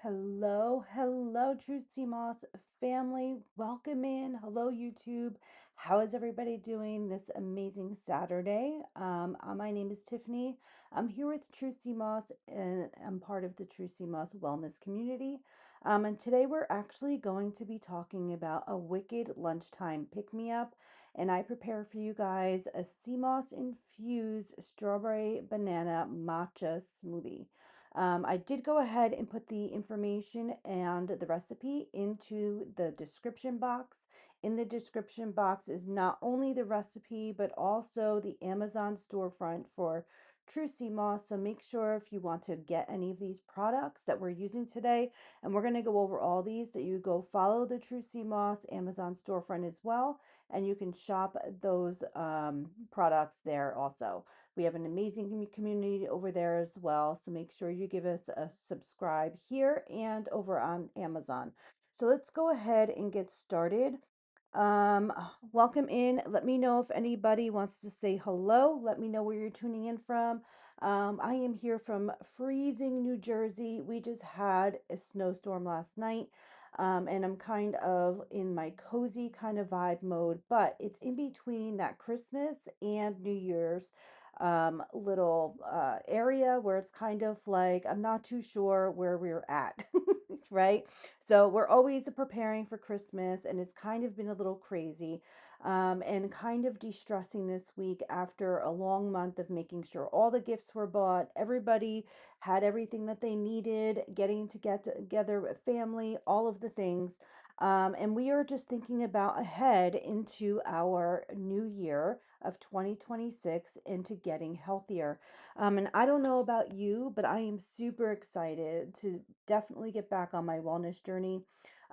Hello, hello, True Sea Moss family. Welcome in. Hello, YouTube. How is everybody doing this amazing Saturday? My name is Tiffany. I'm here with True Sea Moss, and I'm part of the True Sea Moss wellness community. And today we're actually going to be talking about a wicked lunchtime pick me up. And I prepare for you guys a sea moss infused strawberry banana matcha smoothie. I did go ahead and put the information and the recipe into the description box. In the description box is not only the recipe, but also the Amazon storefront for True Sea Moss. So make sure if you want to get any of these products that we're using today, and we're going to go over all these, that you go follow the True Sea Moss Amazon storefront as well, and you can shop those products there also. We have an amazing community over there as well. So make sure you give us a subscribe here and over on Amazon. So let's go ahead and get started. Welcome in. Let me know if anybody wants to say hello. Let me know where you're tuning in from. I am here from freezing New Jersey. We just had a snowstorm last night. And I'm kind of in my cozy kind of vibe mode, but it's in between that Christmas and New Year's little area where it's kind of like I'm not too sure where we're at, right? So we're always preparing for Christmas, and it's kind of been a little crazy, and kind of de-stressing this week after a long month of making sure all the gifts were bought, everybody had everything that they needed, getting to get together with family, all of the things. And we are just thinking about ahead into our new year of 2026 into getting healthier. And I don't know about you, but I am super excited to definitely get back on my wellness journey.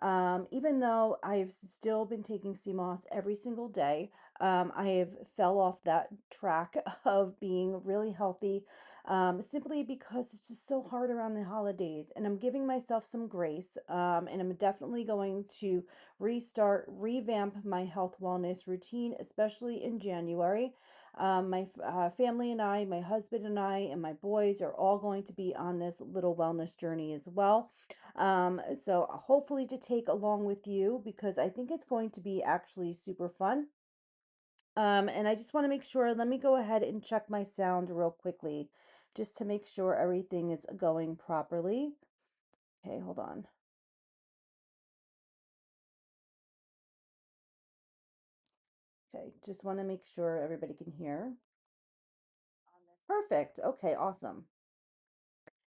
Even though I've still been taking CMOS every single day, I have fell off that track of being really healthy, simply because it's just so hard around the holidays. And I'm giving myself some grace, and I'm definitely going to revamp my health wellness routine, especially in January. My family and I, my husband and I, and my boys are all going to be on this little wellness journey as well. So hopefully to take along with you, because I think it's going to be actually super fun. And I just want to make sure, let me go ahead and check my sound real quickly just to make sure everything is going properly. Okay, hold on. Okay, just want to make sure everybody can hear. Perfect. Okay, awesome.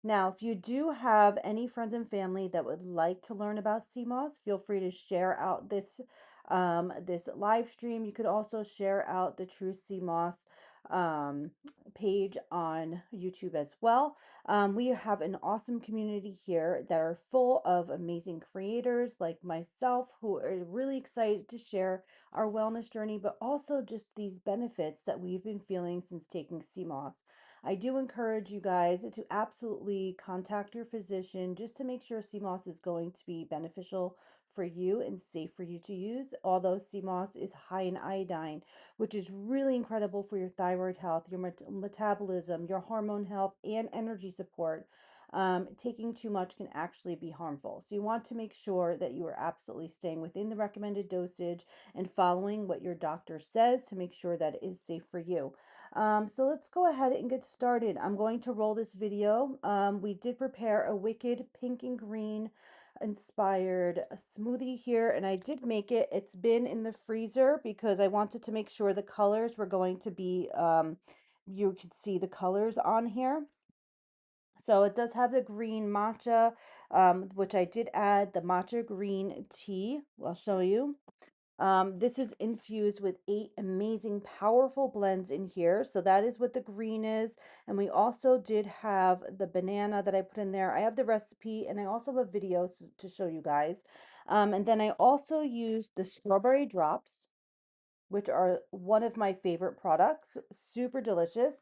Now, if you do have any friends and family that would like to learn about CMOS, feel free to share out this live stream. You could also share out the True CMOS um, page on YouTube as well. We have an awesome community here that are full of amazing creators like myself who are really excited to share our wellness journey, but also just these benefits that we've been feeling since taking CMOS. I do encourage you guys to absolutely contact your physician just to make sure CMOS is going to be beneficial for you and safe for you to use. Although CMOS is high in iodine, which is really incredible for your thyroid health, your metabolism, your hormone health, and energy support. Taking too much can actually be harmful. So you want to make sure that you are absolutely staying within the recommended dosage and following what your doctor says to make sure that it is safe for you. So let's go ahead and get started. I'm going to roll this video. We did prepare a wicked pink and green inspired smoothie here, and I did make it. It's been in the freezer because I wanted to make sure the colors were going to be, you could see the colors on here. So it does have the green matcha, which I did add the matcha green tea. I'll show you. This is infused with 8 amazing, powerful blends in here. So that is what the green is. And we also did have the banana that I put in there. I have the recipe and I also have a video to show you guys. And then I also used the strawberry drops, which are one of my favorite products, super delicious.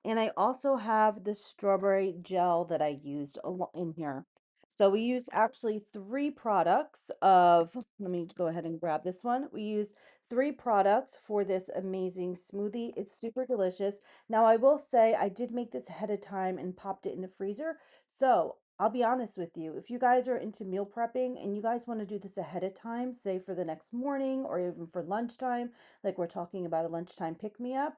And I also have the strawberry gel that I used in here. So we use actually 3 products of, let me go ahead and grab this one. We used 3 products for this amazing smoothie. It's super delicious. Now I will say I did make this ahead of time and popped it in the freezer. So I'll be honest with you. If you guys are into meal prepping and you guys want to do this ahead of time, say for the next morning or even for lunchtime, like we're talking about a lunchtime pick me up,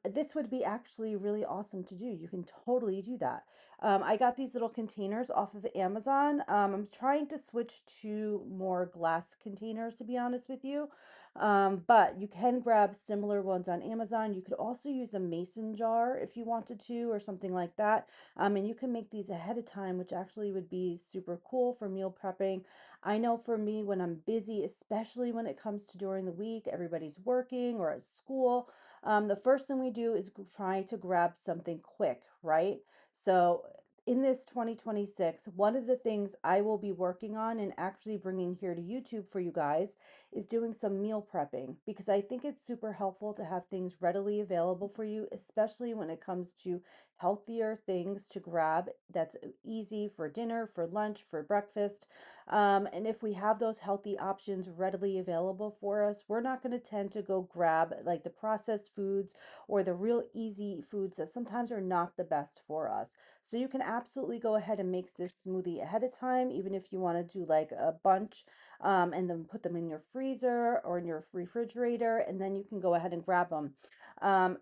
this would be actually really awesome to do. You can totally do that. I got these little containers off of Amazon. I'm trying to switch to more glass containers, to be honest with you. But you can grab similar ones on Amazon. You could also use a mason jar if you wanted to, or something like that. And you can make these ahead of time, which actually would be super cool for meal prepping. I know for me, when I'm busy, especially when it comes to during the week, everybody's working or at school, the first thing we do is try to grab something quick, right? So in this 2026, one of the things I will be working on and actually bringing here to YouTube for you guys is doing some meal prepping, because I think it's super helpful to have things readily available for you, especially when it comes to healthier things to grab that's easy for dinner, for lunch, for breakfast. And if we have those healthy options readily available for us, we're not going to tend to go grab like the processed foods or the real easy foods that sometimes are not the best for us. So you can absolutely go ahead and make this smoothie ahead of time, even if you want to do like a bunch, and then put them in your freezer or in your refrigerator, and then you can go ahead and grab them.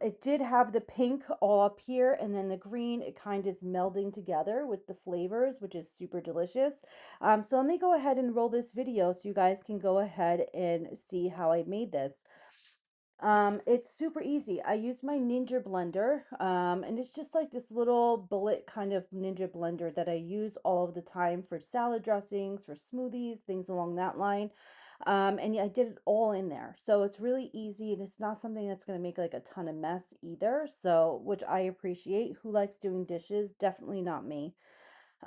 It did have the pink all up here, and then the green, it kind of is melding together with the flavors, which is super delicious. So let me go ahead and roll this video so you guys can go ahead and see how I made this. It's super easy. I use my Ninja blender, and it's just like this little bullet kind of Ninja blender that I use all of the time for salad dressings, for smoothies, things along that line. And yeah, I did it all in there. So it's really easy and it's not something that's going to make like a ton of mess either. So, which I appreciate. Who likes doing dishes? Definitely not me.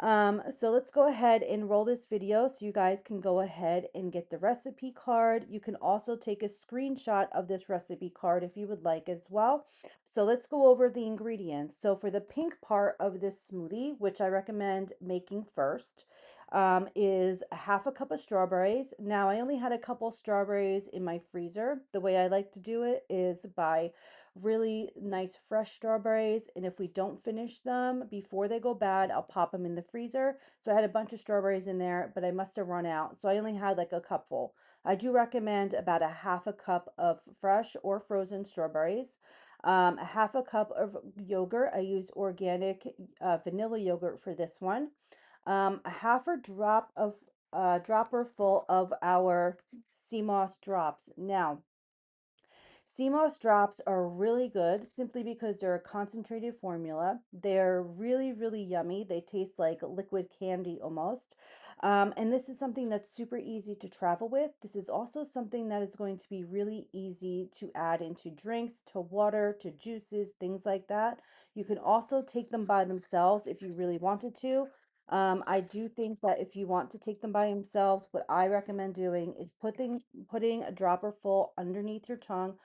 So let's go ahead and roll this video so you guys can go ahead and get the recipe card. You can also take a screenshot of this recipe card if you would like as well. So let's go over the ingredients. So for the pink part of this smoothie, which I recommend making first, is a half a cup of strawberries. Now I only had a couple strawberries in my freezer. The way I like to do it is by really nice fresh strawberries, and if we don't finish them before they go bad, I'll pop them in the freezer. So I had a bunch of strawberries in there, but I must have run out, so I only had like a cupful. I do recommend about a half a cup of fresh or frozen strawberries, a half a cup of yogurt. I use organic vanilla yogurt for this one, a half a drop of dropper full of our CMOS drops. Now CMOS drops are really good simply because they're a concentrated formula. They're really, really yummy. They taste like liquid candy almost. And this is something that's super easy to travel with. This is also something that is going to be really easy to add into drinks, to water, to juices, things like that. You can also take them by themselves if you really wanted to. I do think that if you want to take them by themselves, what I recommend doing is putting a dropper full underneath your tongue,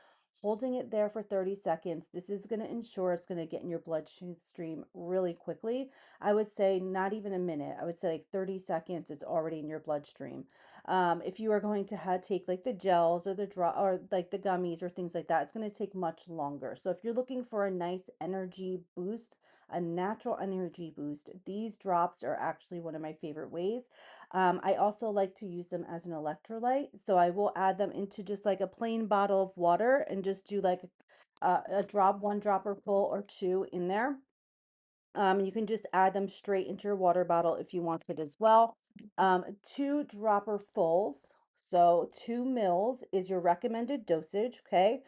holding it there for 30 seconds. This is going to ensure it's going to get in your bloodstream really quickly. I would say not even a minute. I would say like 30 seconds, it's already in your bloodstream. If you are going to take like the gels or the draw or like the gummies or things like that, it's going to take much longer. So if you're looking for a nice energy boost, a natural energy boost, these drops are actually one of my favorite ways. I also like to use them as an electrolyte. So I will add them into just like a plain bottle of water and just do like a drop, one dropper full or two in there. You can just add them straight into your water bottle if you wanted as well. Two dropper fulls, so 2 mils is your recommended dosage, okay?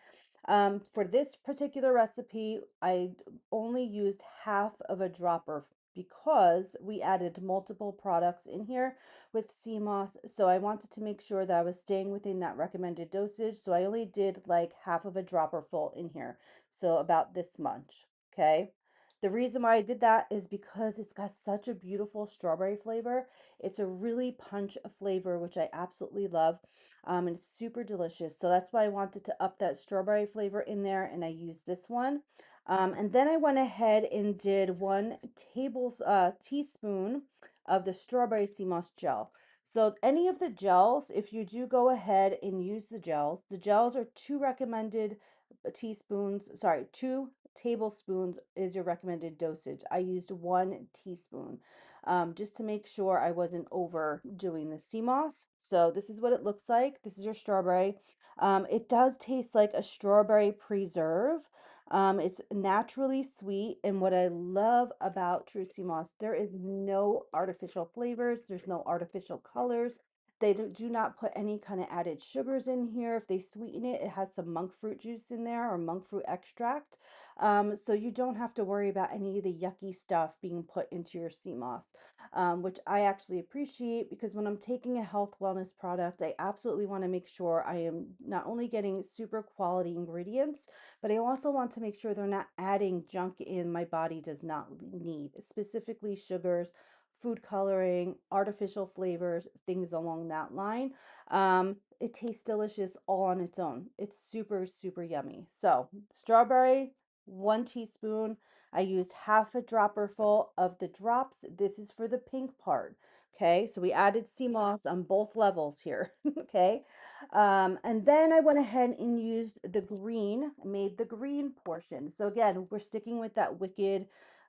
For this particular recipe, I only used half of a dropper because we added multiple products in here with CMOS. So I wanted to make sure that I was staying within that recommended dosage. So I only did like half of a dropper full in here. So about this much, okay? The reason why I did that is because it's got such a beautiful strawberry flavor. It's a really punch of flavor, which I absolutely love. And it's super delicious. So that's why I wanted to up that strawberry flavor in there, and I used this one. And then I went ahead and did one teaspoon of the strawberry sea moss gel. So any of the gels, if you do go ahead and use the gels are two recommended teaspoons, sorry, 2 tablespoons is your recommended dosage. I used 1 teaspoon. just to make sure I wasn't overdoing the sea moss. So this is what it looks like. This is your strawberry. It does taste like a strawberry preserve. It's naturally sweet, and what I love about True Sea Moss, there is no artificial flavors, there's no artificial colors. They do not put any kind of added sugars in here. If they sweeten it, it has some monk fruit juice in there or monk fruit extract. So you don't have to worry about any of the yucky stuff being put into your sea moss, which I actually appreciate because when I'm taking a health wellness product, I absolutely want to make sure I am not only getting super quality ingredients, but I also want to make sure they're not adding junk in my body does not need, specifically sugars, food coloring, artificial flavors, things along that line. It tastes delicious all on its own. It's super, super yummy. So, strawberry, 1 teaspoon. I used half a dropper full of the drops. This is for the pink part. Okay, so we added sea moss on both levels here. Okay, and then I went ahead and used the green, made the green portion. So again, we're sticking with that wicked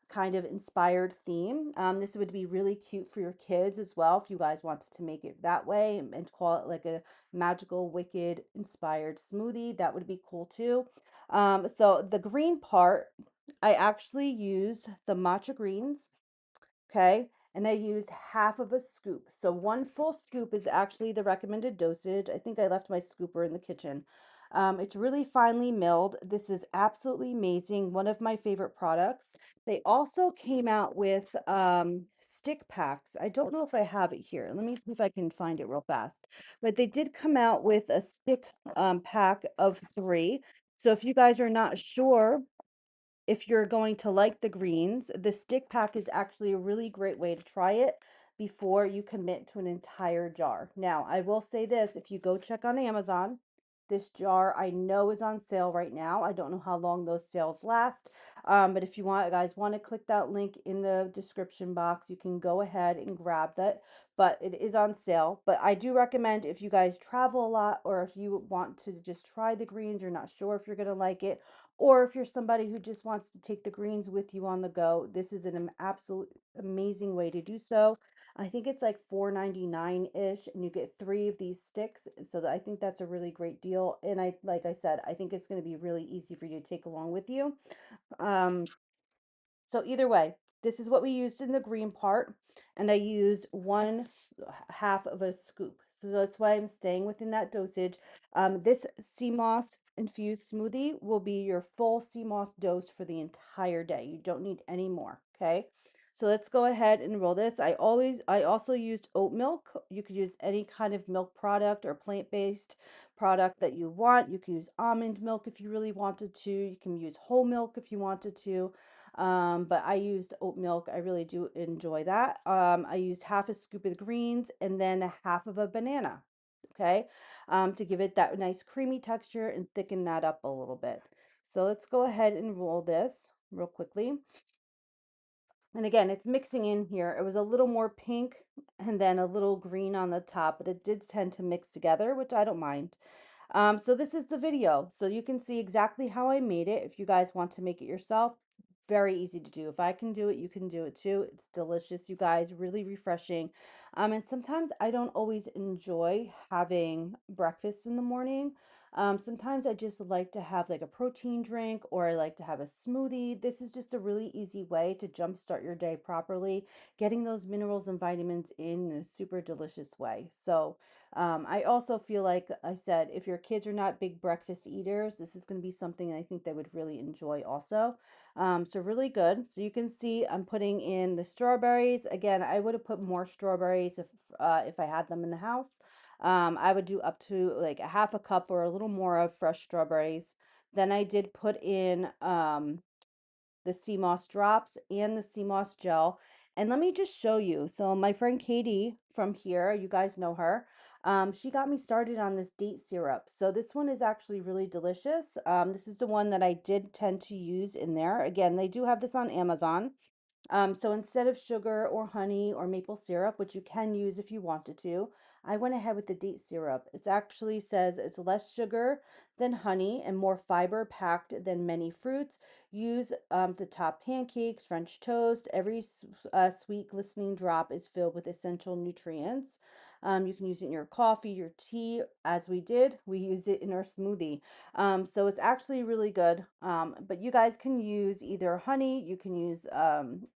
kind of inspired theme. This would be really cute for your kids as well if you guys wanted to make it that way and call it like a magical wicked inspired smoothie. That would be cool too. So the green part, I actually use the matcha greens. Okay. And I used half of a scoop. So 1 full scoop is actually the recommended dosage. I think I left my scooper in the kitchen. It's really finely milled. This is absolutely amazing. One of my favorite products. They also came out with stick packs. I don't know if I have it here. Let me see if I can find it real fast. But they did come out with a stick pack of 3. So if you guys are not sure if you're going to like the greens, the stick pack is actually a really great way to try it before you commit to an entire jar. Now, I will say this, if you go check on Amazon, this jar I know is on sale right now. I don't know how long those sales last, but if you want, guys, want to click that link in the description box, you can go ahead and grab that, but it is on sale. But I do recommend if you guys travel a lot or if you want to just try the greens, you're not sure if you're going to like it, or if you're somebody who just wants to take the greens with you on the go, this is an absolute amazing way to do so. I think it's like $4.99-ish, and you get 3 of these sticks. So I think that's a really great deal. And like I said, I think it's going to be really easy for you to take along with you. Um, so either way, this is what we used in the green part, and I used half of a scoop. So that's why I'm staying within that dosage. This sea moss infused smoothie will be your full sea moss dose for the entire day. You don't need any more, okay? So let's go ahead and roll this. I also used oat milk. You could use any kind of milk product or plant-based product that you want. You could use almond milk if you really wanted to. You can use whole milk if you wanted to. But I used oat milk. I really do enjoy that. I used half a scoop of the greens and then a half of a banana, okay, to give it that nice creamy texture and thicken that up a little bit. So let's go ahead and roll this real quickly. And again, it's mixing in here. It was a little more pink and then a little green on the top, but it did tend to mix together, which I don't mind. So this is the video. So you can see exactly how I made it. If you guys want to make it yourself, very easy to do. If I can do it, you can do it too. It's delicious, you guys, really refreshing. And sometimes I don't always enjoy having breakfast in the morning. Sometimes I just like to have like a protein drink or I like to have a smoothie. This is just a really easy way to jumpstart your day properly, getting those minerals and vitamins in a super delicious way. So, I also feel like I said, if your kids are not big breakfast eaters, this is going to be something I think they would really enjoy also. So really good. So you can see I'm putting in the strawberries. Again, I would have put more strawberries if I had them in the house. I would do up to like a half a cup or a little more of fresh strawberries. Then I did put in the sea moss drops and the sea moss gel. And let me just show you. So my friend Katie from here, you guys know her. She got me started on this date syrup. So this one is actually really delicious. This is the one that I did tend to use in there. Again, they do have this on Amazon. So instead of sugar or honey or maple syrup, which you can use if you wanted to, I went ahead with the date syrup. It actually says it's less sugar than honey and more fiber packed than many fruits. Use to top pancakes, French toast. Every sweet glistening drop is filled with essential nutrients. You can use it in your coffee, your tea, as we did. We use it in our smoothie. So it's actually really good. But you guys can use either honey, you can use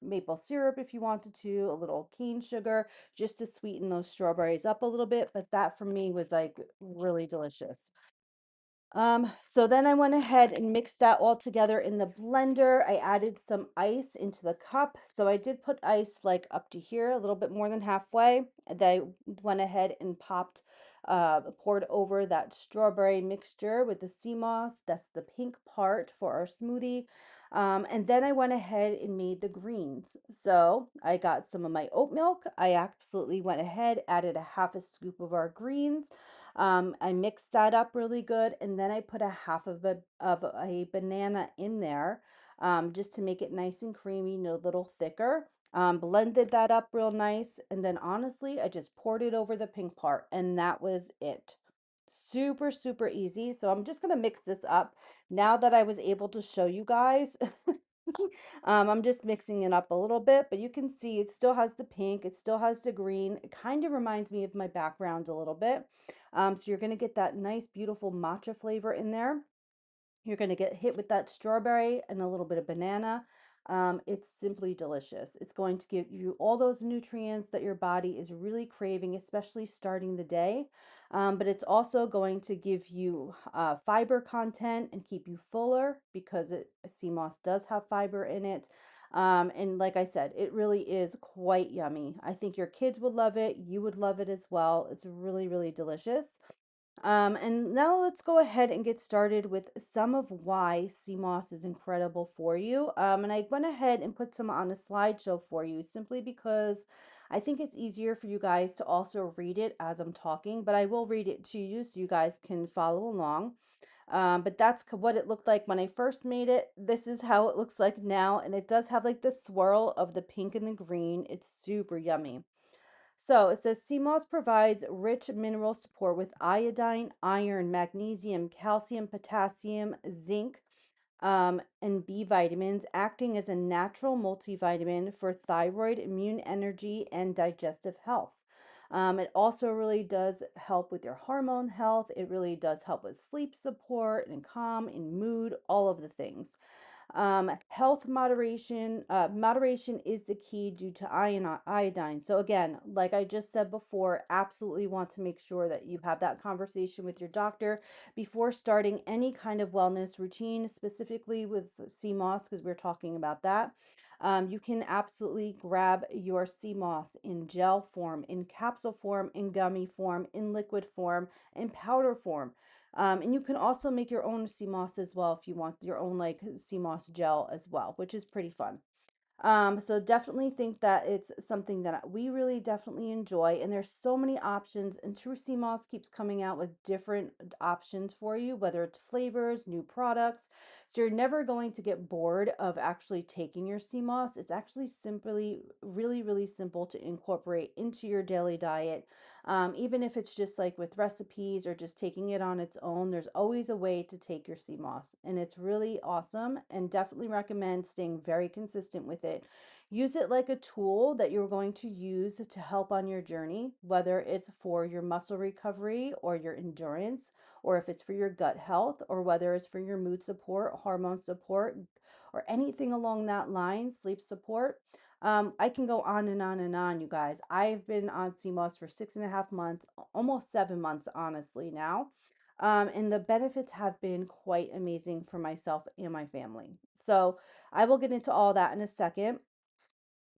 maple syrup if you wanted to, a little cane sugar, just to sweeten those strawberries up a little bit. But that for me was like really delicious. So then I went ahead and mixed that all together in the blender. I added some ice into the cup. So I did put ice like up to here, a little bit more than halfway. And then I went ahead and poured over that strawberry mixture with the sea moss. That's the pink part for our smoothie. And then I went ahead and made the greens. So I got some of my oat milk. I absolutely went ahead, added a half a scoop of our greens. I mixed that up really good, and then I put a half of a banana in there, just to make it nice and creamy and a little thicker. Blended that up real nice, and then honestly, I just poured it over the pink part, and that was it. Super, super easy. So I'm just gonna mix this up now that I was able to show you guys. I'm just mixing it up a little bit, but you can see it still has the pink, it still has the green. It kind of reminds me of my background a little bit. So you're going to get that nice, beautiful matcha flavor in there. You're going to get hit with that strawberry and a little bit of banana. It's simply delicious. It's going to give you all those nutrients that your body is really craving, especially starting the day. But it's also going to give you fiber content and keep you fuller because sea moss does have fiber in it. And like I said, it really is quite yummy. I think your kids would love it. You would love it as well. It's really, really delicious. And now let's go ahead and get started with some of why sea moss is incredible for you. And I went ahead and put some on a slideshow for you simply because I think it's easier for you guys to also read it as I'm talking, but I will read it to you so you guys can follow along. But that's what it looked like when I first made it. This is how it looks like now, and it does have like the swirl of the pink and the green. It's super yummy. So it says sea moss provides rich mineral support with iodine, iron, magnesium, calcium, potassium, zinc, and B vitamins, acting as a natural multivitamin for thyroid, immune energy, and digestive health. It also really does help with your hormone health. It really does help with sleep support and calm and mood, all of the things. Health moderation is the key due to iodine. So again, like I just said before, absolutely want to make sure that you have that conversation with your doctor before starting any kind of wellness routine, specifically with CMOS, because we're talking about that. You can absolutely grab your CMOS in gel form, in capsule form, in gummy form, in liquid form, in powder form. And you can also make your own sea moss as well if you want your own like sea moss gel as well, which is pretty fun. So definitely think that it's something that we really definitely enjoy, and there's so many options. And True Sea Moss keeps coming out with different options for you, whether it's flavors, new products. So you're never going to get bored of actually taking your sea moss. It's actually simply really, really simple to incorporate into your daily diet. Even if it's just like with recipes or just taking it on its own, there's always a way to take your sea moss, and it's really awesome. And definitely recommend staying very consistent with it. Use it like a tool that you're going to use to help on your journey, whether it's for your muscle recovery or your endurance, or if it's for your gut health, or whether it's for your mood support, hormone support, or anything along that line, sleep support. I can go on and on and on, you guys. I've been on CMOS for 6.5 months, almost 7 months, honestly, now. And the benefits have been quite amazing for myself and my family. So I will get into all that in a second.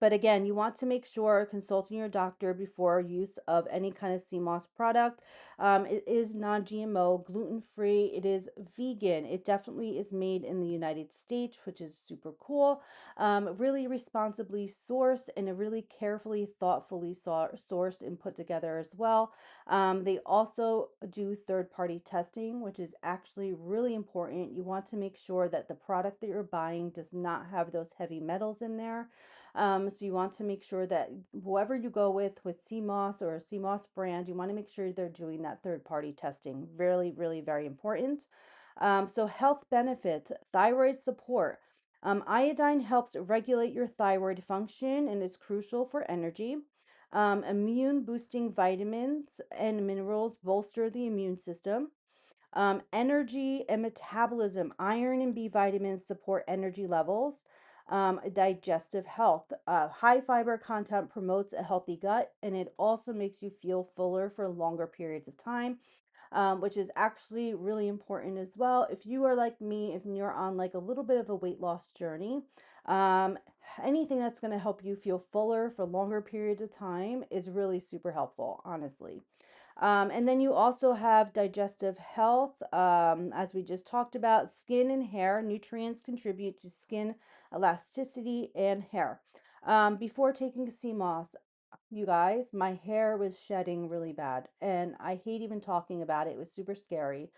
But again, you want to make sure consulting your doctor before use of any kind of CMOS product. It is non-GMO, gluten-free. It is vegan. It definitely is made in the United States, which is super cool. Really responsibly sourced and a really carefully, thoughtfully sourced and put together as well. They also do third-party testing, which is actually really important. You want to make sure that the product that you're buying does not have those heavy metals in there. So you want to make sure that whoever you go with CMOS or a CMOS brand, you want to make sure they're doing that third party testing. Really, really very important. So health benefits, thyroid support. Iodine helps regulate your thyroid function and is crucial for energy. Immune boosting vitamins and minerals bolster the immune system. Energy and metabolism. Iron and B vitamins support energy levels. Digestive health. High fiber content promotes a healthy gut, and it also makes you feel fuller for longer periods of time, which is actually really important as well. If you are like me, if you're on like a little bit of a weight loss journey, um, anything that's going to help you feel fuller for longer periods of time is really super helpful, honestly. And then you also have digestive health, as we just talked about, skin and hair. Nutrients contribute to skin elasticity and hair. Before taking CMOS, you guys, my hair was shedding really bad, and I hate even talking about it. It was super scary.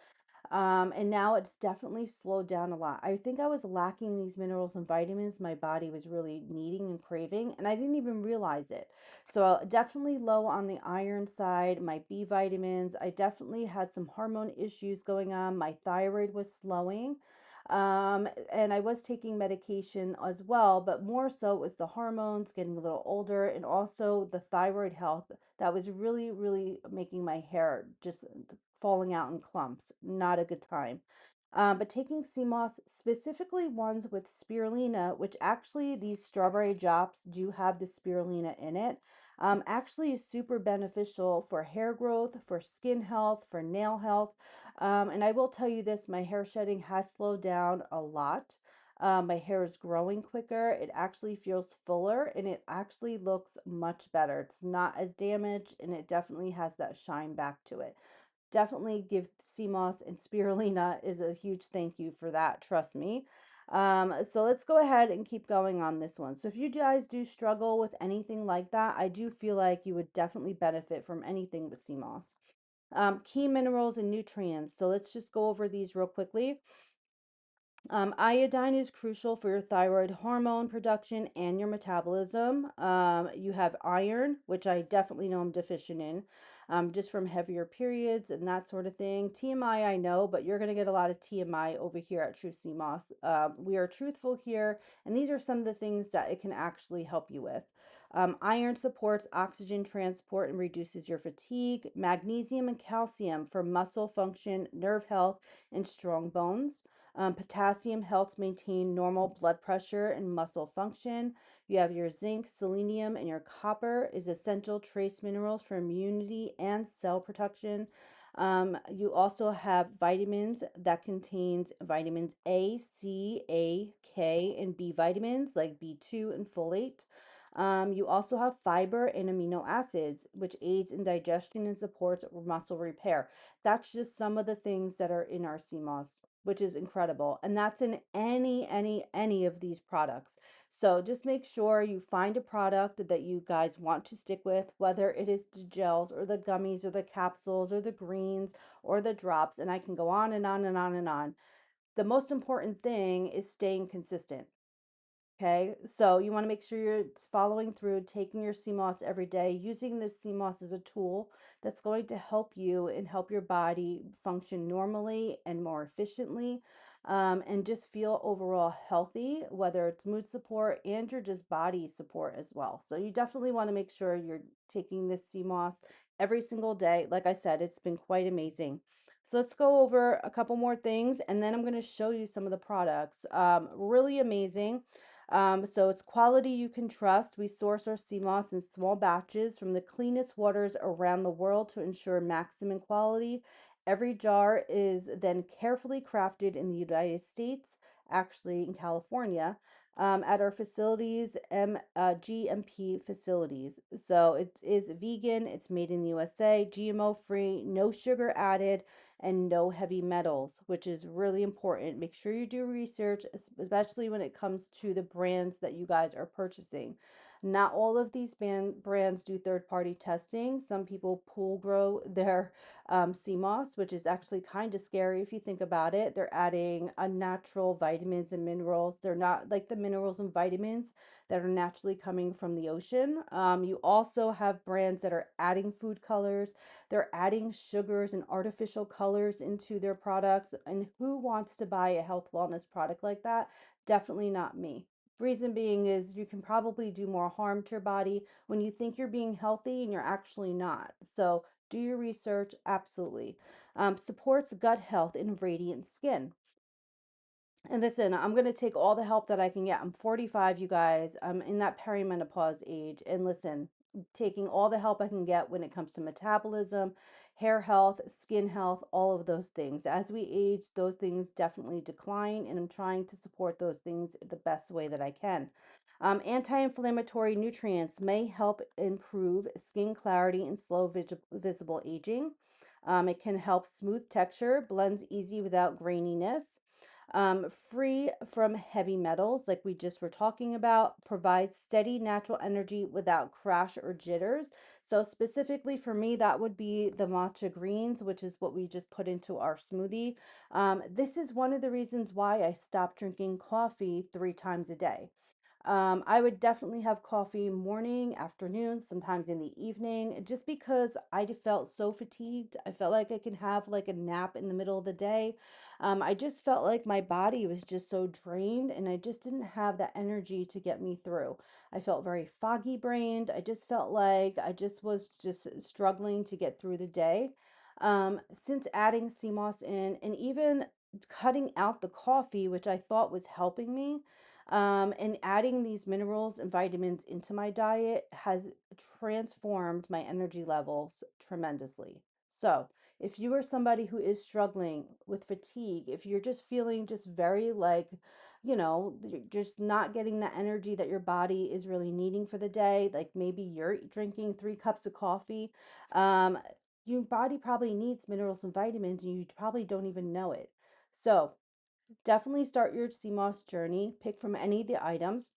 And now it's definitely slowed down a lot. I think I was lacking these minerals and vitamins my body was really needing and craving, and I didn't even realize it. So definitely low on the iron side, my B vitamins. I definitely had some hormone issues going on. My thyroid was slowing. And I was taking medication as well, but more so it was the hormones getting a little older and also the thyroid health that was really, really making my hair just falling out in clumps. Not a good time. But taking sea moss, specifically ones with spirulina, which actually these strawberry drops do have the spirulina in it, actually is super beneficial for hair growth, for skin health, for nail health. And I will tell you this, my hair shedding has slowed down a lot. My hair is growing quicker. It actually feels fuller and it actually looks much better. It's not as damaged and it definitely has that shine back to it. Definitely give CMOS and spirulina is a huge thank you for that. Trust me. So let's go ahead and keep going on this one. So if you guys do struggle with anything like that, I do feel like you would definitely benefit from anything with CMOS. Key minerals and nutrients. So let's just go over these real quickly. Iodine is crucial for your thyroid hormone production and your metabolism. You have iron, which I definitely know I'm deficient in, just from heavier periods and that sort of thing. TMI, I know, but you're going to get a lot of TMI over here at True CMOS. We are truthful here, and these are some of the things that it can actually help you with. Iron supports oxygen transport and reduces your fatigue. Magnesium and calcium for muscle function, nerve health, and strong bones. Potassium helps maintain normal blood pressure and muscle function. You have your zinc, selenium, and your copper is essential trace minerals for immunity and cell protection. You also have vitamins that contains vitamins A, C, A, K, and B vitamins like B2 and folate. You also have fiber and amino acids, which aids in digestion and supports muscle repair. That's just some of the things that are in our CMOS, which is incredible. And that's in any of these products. So just make sure you find a product that you guys want to stick with, whether it is the gels or the gummies or the capsules or the greens or the drops. And I can go on and on and on and on. The most important thing is staying consistent. Okay, so you want to make sure you're following through, taking your CMOS every day, using this CMOS as a tool that's going to help you and help your body function normally and more efficiently, and just feel overall healthy, whether it's mood support and your just body support as well. So you definitely want to make sure you're taking this CMOS every single day. Like I said, it's been quite amazing. So let's go over a couple more things and then I'm going to show you some of the products. Really amazing. So it's quality you can trust. We source our sea moss in small batches from the cleanest waters around the world to ensure maximum quality. Every jar is then carefully crafted in the United States, actually in California, at our facilities, GMP facilities. So it is vegan, it's made in the USA, GMO free, no sugar added, and no heavy metals, which is really important. Make sure you do research, especially when it comes to the brands that you guys are purchasing. Not all of these brands do third-party testing. Some people pool grow their sea moss, which is actually kind of scary if you think about it. They're adding unnatural vitamins and minerals. They're not like the minerals and vitamins that are naturally coming from the ocean. You also have brands that are adding food colors. They're adding sugars and artificial colors into their products. And who wants to buy a health wellness product like that? Definitely not me. Reason being is you can probably do more harm to your body when you think you're being healthy and you're actually not. So do your research, absolutely. Supports gut health and radiant skin. And listen, I'm going to take all the help that I can get. I'm 45, you guys. I'm in that perimenopause age. And listen, taking all the help I can get when it comes to metabolism, hair health, skin health, all of those things. As we age, those things definitely decline. And I'm trying to support those things the best way that I can. Anti-inflammatory nutrients may help improve skin clarity and slow visible aging. It can help smooth texture, blends easy without graininess, free from heavy metals, like we just were talking about, provides steady natural energy without crash or jitters. So, specifically for me, that would be the matcha greens, which is what we just put into our smoothie. This is one of the reasons why I stopped drinking coffee 3 times a day. I would definitely have coffee morning, afternoon, sometimes in the evening, just because I felt so fatigued. I felt like I could have like a nap in the middle of the day. I just felt like my body was just so drained and I just didn't have that energy to get me through. I felt very foggy brained. I just felt like I just was just struggling to get through the day. Since adding CMOS in and even cutting out the coffee, which I thought was helping me, and adding these minerals and vitamins into my diet has transformed my energy levels tremendously. So, if you are somebody who is struggling with fatigue, if you're just feeling just very like, you're just not getting the energy that your body is really needing for the day, like maybe you're drinking 3 cups of coffee, um, your body probably needs minerals and vitamins and you probably don't even know it. So, definitely start your CMOS journey. Pick from any of the items.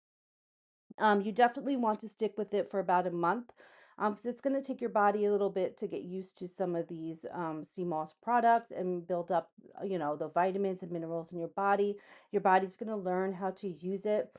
You definitely want to stick with it for about a month because it's going to take your body a little bit to get used to some of these CMOS products and build up, the vitamins and minerals in your body. Your body's going to learn how to use it.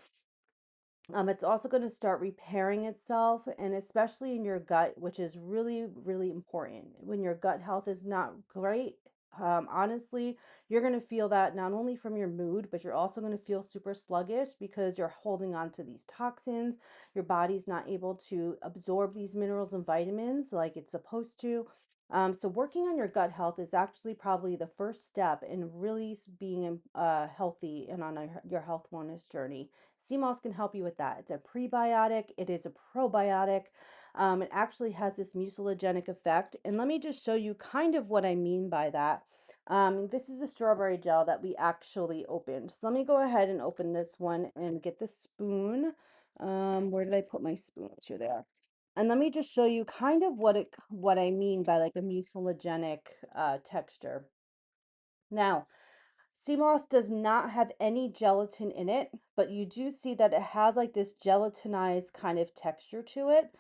It's also going to start repairing itself, and especially in your gut, which is really, really important. When your gut health is not great, honestly, you're going to feel that not only from your mood, but you're also going to feel super sluggish because you're holding on to these toxins. Your body's not able to absorb these minerals and vitamins like it's supposed to. So, working on your gut health is actually probably the first step in really being healthy and on your health wellness journey. CMOS can help you with that. It's a prebiotic, it is a probiotic. It actually has this mucilagenic effect. And let me just show you kind of what I mean by that. This is a strawberry gel that we actually opened. So let me go ahead and open this one and get the spoon. Where did I put my spoons? Here they are. And let me just show you kind of what I mean by like a mucilagenic texture. Now, sea moss does not have any gelatin in it, but you do see that it has like this gelatinized kind of texture to it.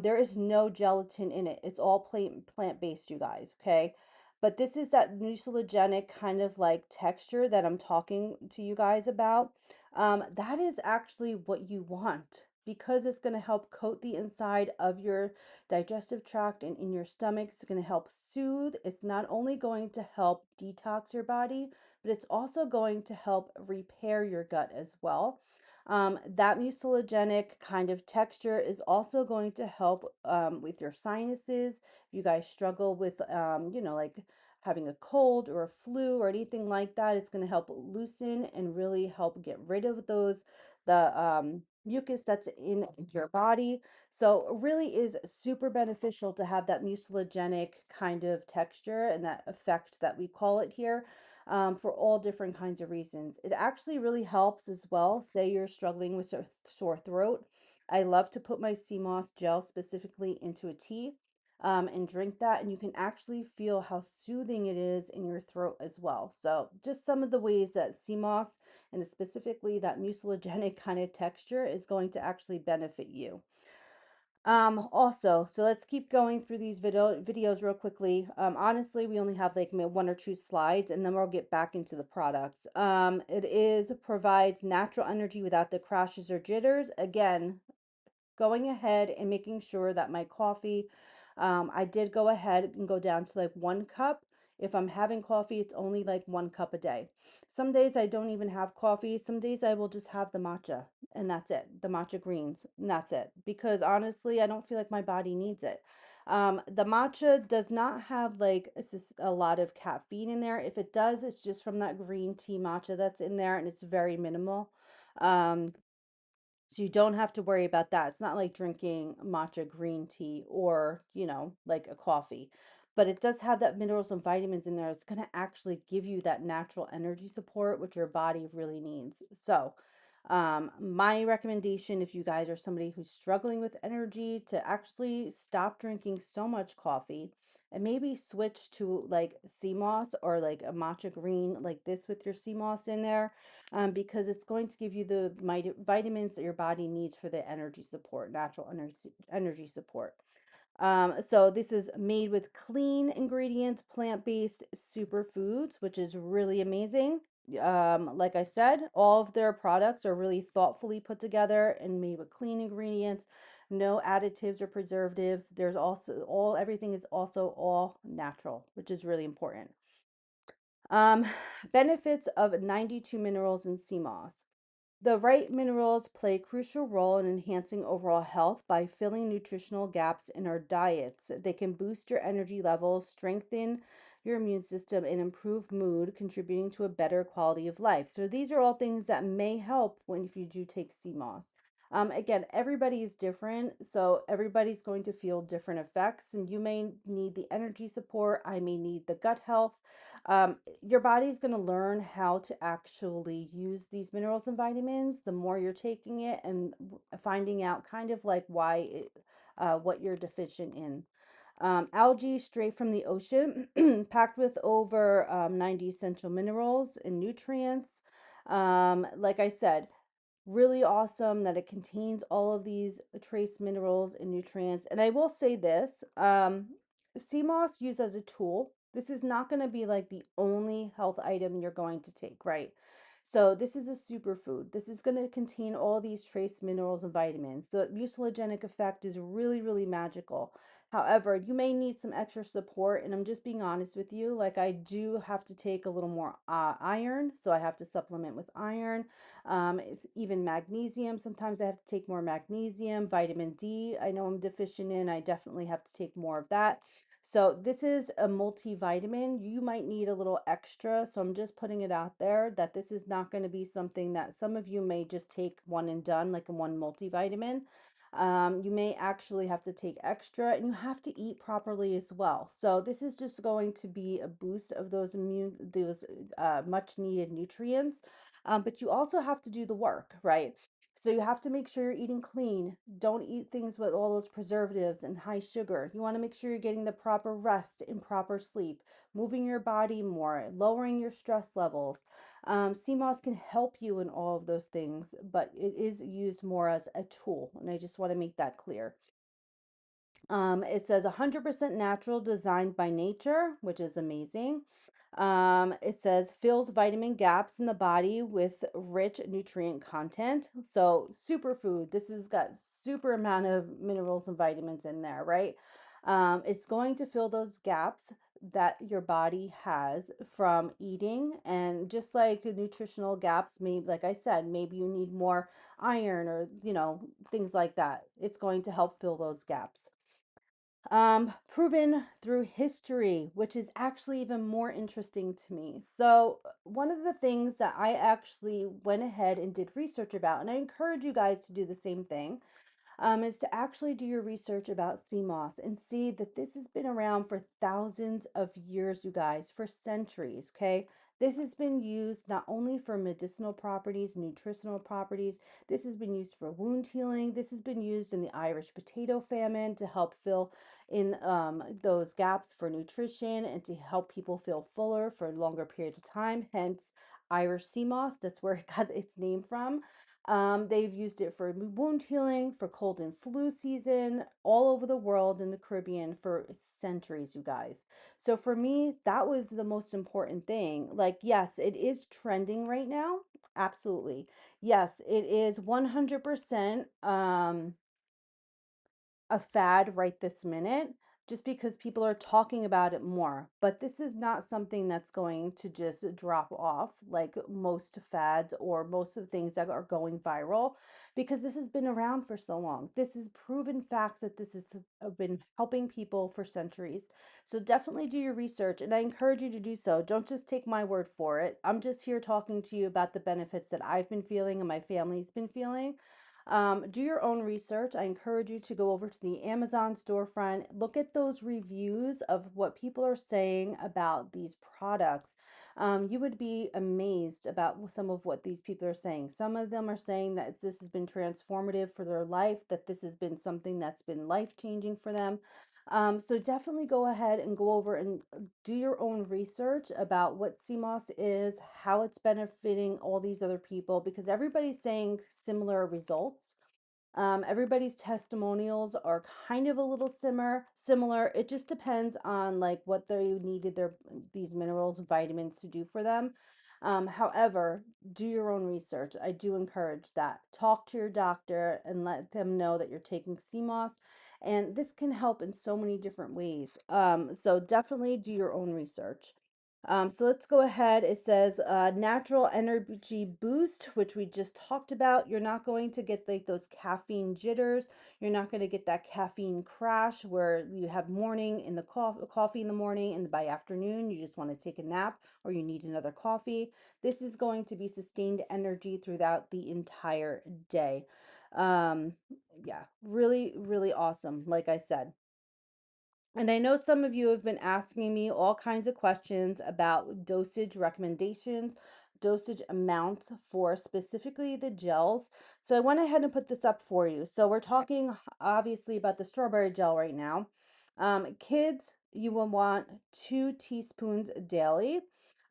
There is no gelatin in it. It's all plant-based, you guys, okay? But this is that mucilagenic kind of like texture that I'm talking to you guys about. That is actually what you want because it's going to help coat the inside of your digestive tract and in your stomach. It's going to help soothe. It's not only going to help detox your body, but it's also going to help repair your gut as well. That mucilagenic kind of texture is also going to help with your sinuses. If you guys struggle with, like having a cold or a flu or anything like that, it's going to help loosen and really help get rid of the mucus that's in your body. So it really is super beneficial to have that mucilagenic kind of texture and that effect that we call it here, for all different kinds of reasons. It actually really helps as well. Say you're struggling with sore throat. I love to put my sea moss gel specifically into a tea. and drink that, and you can actually feel how soothing it is in your throat as well. So just some of the ways that sea moss and specifically that mucilagenic kind of texture is going to actually benefit you. Also, so let's keep going through these videos real quickly. Honestly, we only have like one or two slides, and then we'll get back into the products. It is provides natural energy without the crashes or jitters. Again, going ahead and making sure that my coffee, I did go ahead and go down to like 1 cup. If I'm having coffee, it's only like 1 cup a day. Some days I don't even have coffee. Some days I will just have the matcha and that's it. The matcha greens and that's it. Because honestly, I don't feel like my body needs it. The matcha does not have like a lot of caffeine in there. If it does, it's just from that green tea matcha that's in there and it's very minimal. Um, so you don't have to worry about that. It's not like drinking matcha green tea or, like a coffee. But it does have that minerals and vitamins in there. It's going to actually give you that natural energy support, which your body really needs. So, my recommendation, if you guys are somebody who's struggling with energy, to actually stop drinking so much coffee and maybe switch to like sea moss or like a matcha green like this with your sea moss in there, because it's going to give you the vitamins that your body needs for the energy support, natural energy support. So this is made with clean ingredients, plant-based superfoods, which is really amazing. Like I said, all of their products are really thoughtfully put together and made with clean ingredients, no additives or preservatives. There's also everything is also all natural, which is really important. Um, Benefits of 92 minerals in sea moss. The right minerals play a crucial role in enhancing overall health by filling nutritional gaps in our diets. They can boost your energy levels, strengthen your immune system, and improve mood, contributing to a better quality of life. So these are all things that may help when if you do take sea moss. Again, everybody is different, so everybody's going to feel different effects, and you may need the energy support. I may need the gut health. Your body's going to learn how to actually use these minerals and vitamins the more you're taking it and finding out kind of like what you're deficient in. Algae straight from the ocean, packed with over 90 essential minerals and nutrients. Like I said, really awesome that it contains all of these trace minerals and nutrients. And I will say this, sea moss used as a tool, this is not going to be like the only health item you're going to take, right? So this is a superfood. This is going to contain all these trace minerals and vitamins. The mucilagenic effect is really, really magical. However, you may need some extra support, and I'm just being honest with you. Like, I do have to take a little more iron, so I have to supplement with iron. It's even magnesium. Sometimes I have to take more magnesium, vitamin D. I know I'm deficient in. I definitely have to take more of that. So this is a multivitamin. You might need a little extra. So I'm just putting it out there that this is not going to be something that some of you may just take one and done, like a one multivitamin. You may actually have to take extra, and you have to eat properly as well. So this is just going to be a boost of those much needed nutrients. But you also have to do the work, right? So you have to make sure you're eating clean. Don't eat things with all those preservatives and high sugar. You want to make sure you're getting the proper rest and proper sleep, moving your body more, lowering your stress levels. Sea moss can help you in all of those things, but it is used more as a tool, and I just want to make that clear. It says 100% natural, designed by nature, which is amazing. It says fills vitamin gaps in the body with rich nutrient content. So superfood. This has got super amount of minerals and vitamins in there, right? It's going to fill those gaps that your body has from eating, and just like nutritional gaps, maybe like I said, maybe you need more iron or things like that. It's going to help fill those gaps. Proven through history, which is actually even more interesting to me. So, one of the things that I actually went ahead and did research about, and I encourage you guys to do the same thing, is to actually do your research about sea moss and see that this has been around for thousands of years, you guys, for centuries, okay? This has been used not only for medicinal properties, nutritional properties, this has been used for wound healing. This has been used in the Irish potato famine to help fill in those gaps for nutrition and to help people feel fuller for longer periods of time. Hence, Irish sea moss, that's where it got its name from. They've used it for wound healing, for cold and flu season, all over the world in the Caribbean for centuries, you guys. So for me, that was the most important thing. Like, yes, it is trending right now. Absolutely. Yes, it is 100% a fad right this minute just because people are talking about it more. But this is not something that's going to just drop off like most fads or most of the things that are going viral because this has been around for so long. This is proven facts that this has been helping people for centuries. So definitely do your research and I encourage you to do so. Don't just take my word for it. I'm just here talking to you about the benefits that I've been feeling and my family's been feeling. Do your own research. I encourage you to go over to the Amazon storefront, look at those reviews of what people are saying about these products. You would be amazed about some of what these people are saying. Some of them are saying that this has been transformative for their life, that this has been something that's been life changing for them. So definitely go ahead and go over and do your own research about what CMOS is, how it's benefiting all these other people, because everybody's saying similar results. Everybody's testimonials are kind of a little similar. It just depends on like what they needed these minerals and vitamins to do for them. However, do your own research. I do encourage that. Talk to your doctor and let them know that you're taking CMOS. And this can help in so many different ways. So definitely do your own research. So let's go ahead. It says natural energy boost, which we just talked about. You're not going to get like those caffeine jitters. You're not going to get that caffeine crash where you have morning in the coffee in the morning and by afternoon you just want to take a nap or you need another coffee. This is going to be sustained energy throughout the entire day. Um, yeah, really, really awesome. Like I said. And I know some of you have been asking me all kinds of questions about dosage recommendations, dosage amounts for specifically the gels. So I went ahead and put this up for you. So we're talking obviously about the strawberry gel right now. Kids, you will want 2 teaspoons daily.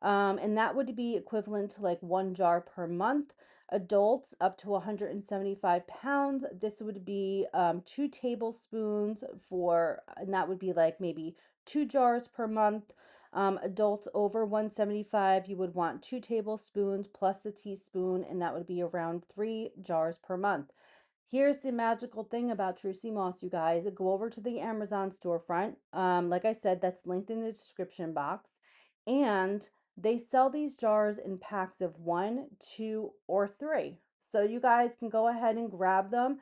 And that would be equivalent to like 1 jar per month. Adults up to 175 pounds, this would be 2 tablespoons and that would be like maybe 2 jars per month. Adults over 175, you would want 2 tablespoons plus a teaspoon, and that would be around 3 jars per month. Here's the magical thing about True Sea Moss, you guys. Go over to the Amazon storefront. Like I said, that's linked in the description box. And they sell these jars in packs of 1, 2, or 3. So you guys can go ahead and grab them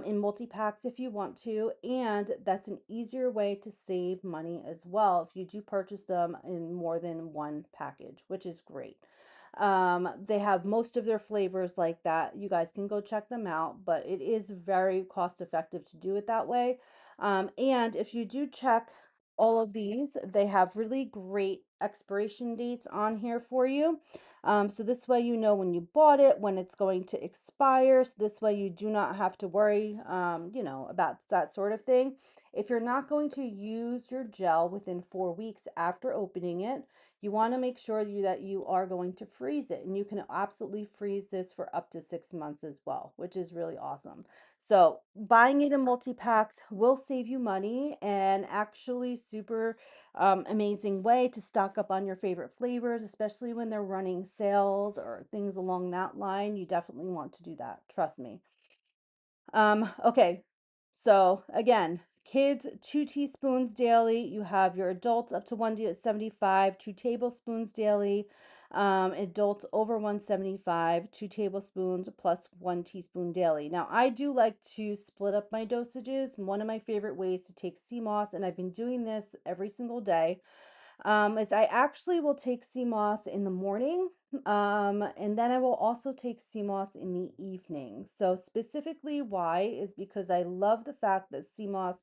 in multi-packs if you want to. And that's an easier way to save money as well if you do purchase them in more than one package, which is great. They have most of their flavors like that. You guys can go check them out, but it is very cost effective to do it that way. And if you do check all of these, they have really great expiration dates on here for you. So this way you know when you bought it, when it's going to expire. So this way you do not have to worry, about that sort of thing. If you're not going to use your gel within 4 weeks after opening it, you want to make sure that you are going to freeze it. And you can absolutely freeze this for up to 6 months as well, which is really awesome. So buying it in multi-packs will save you money and actually super amazing way to stock up on your favorite flavors, especially when they're running sales or things along that line. You definitely want to do that. Trust me. Okay, so again, kids, 2 teaspoons daily. You have your adults up to 175, 2 tablespoons daily. Adults over 175, 2 tablespoons plus 1 teaspoon daily. Now, I do like to split up my dosages. One of my favorite ways to take CMOS, and I've been doing this every single day, is I actually will take sea moss in the morning, and then I will also take sea moss in the evening. So specifically why is because I love the fact that sea moss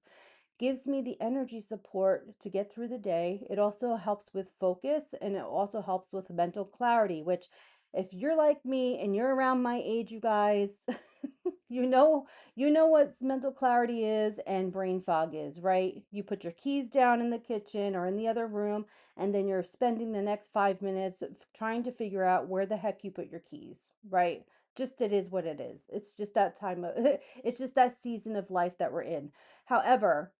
gives me the energy support to get through the day. It also helps with focus, and it also helps with mental clarity, which if you're like me and you're around my age, you guys, you know, you know what mental clarity is and brain fog is, right? You put your keys down in the kitchen or in the other room, and then you're spending the next 5 minutes trying to figure out where the heck you put your keys, right? Just it is what it is. It's just that time of, it's just that season of life that we're in. However,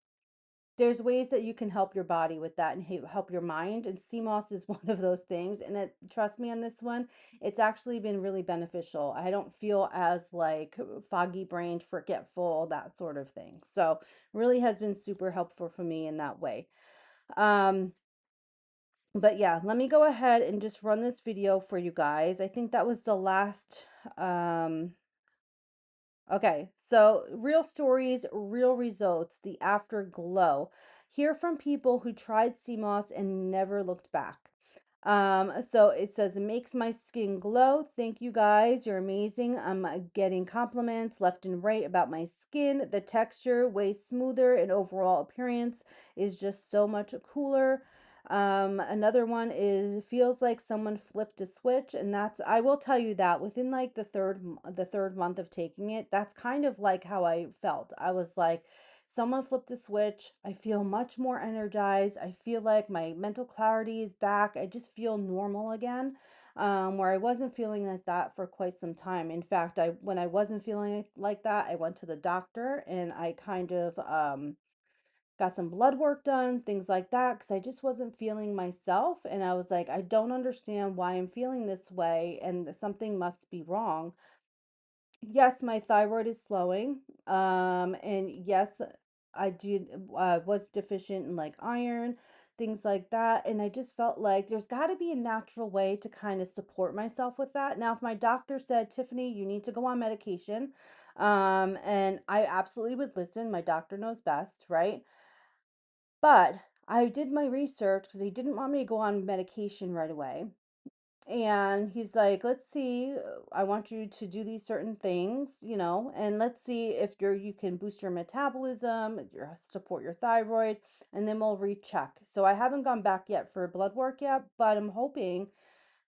there's ways that you can help your body with that and help your mind, and CMOS is one of those things. And trust me on this one, it's actually been really beneficial. I don't feel as like foggy brained, forgetful, that sort of thing. So really has been super helpful for me in that way. um but yeah, let me go ahead and just run this video for you guys. I think that was the last. Okay, so real stories, real results, the afterglow. Hear from people who tried CMOS and never looked back. So it says, it makes my skin glow. Thank you guys. You're amazing. I'm getting compliments left and right about my skin. The texture way smoother and overall appearance is just so much cooler. Another one is feels like someone flipped a switch, and that's, I will tell you that within like the third month of taking it, that's kind of like how I felt. I was like, someone flipped a switch. I feel much more energized. I feel like my mental clarity is back. I just feel normal again. Where I wasn't feeling like that for quite some time. In fact, I when I wasn't feeling like that, I went to the doctor and I kind of got some blood work done, things like that, because I just wasn't feeling myself. And I was like, I don't understand why I'm feeling this way, and something must be wrong. Yes, my thyroid is slowing. And yes, I did was deficient in like iron, things like that. And I just felt like there's got to be a natural way to kind of support myself with that. Now, if my doctor said, Tiffany, you need to go on medication, and I absolutely would listen. My doctor knows best, right? But I did my research because he didn't want me to go on medication right away. And he's like, let's see, I want you to do these certain things, and let's see if you can boost your metabolism, support your thyroid, and then we'll recheck. So I haven't gone back yet for blood work yet, but I'm hoping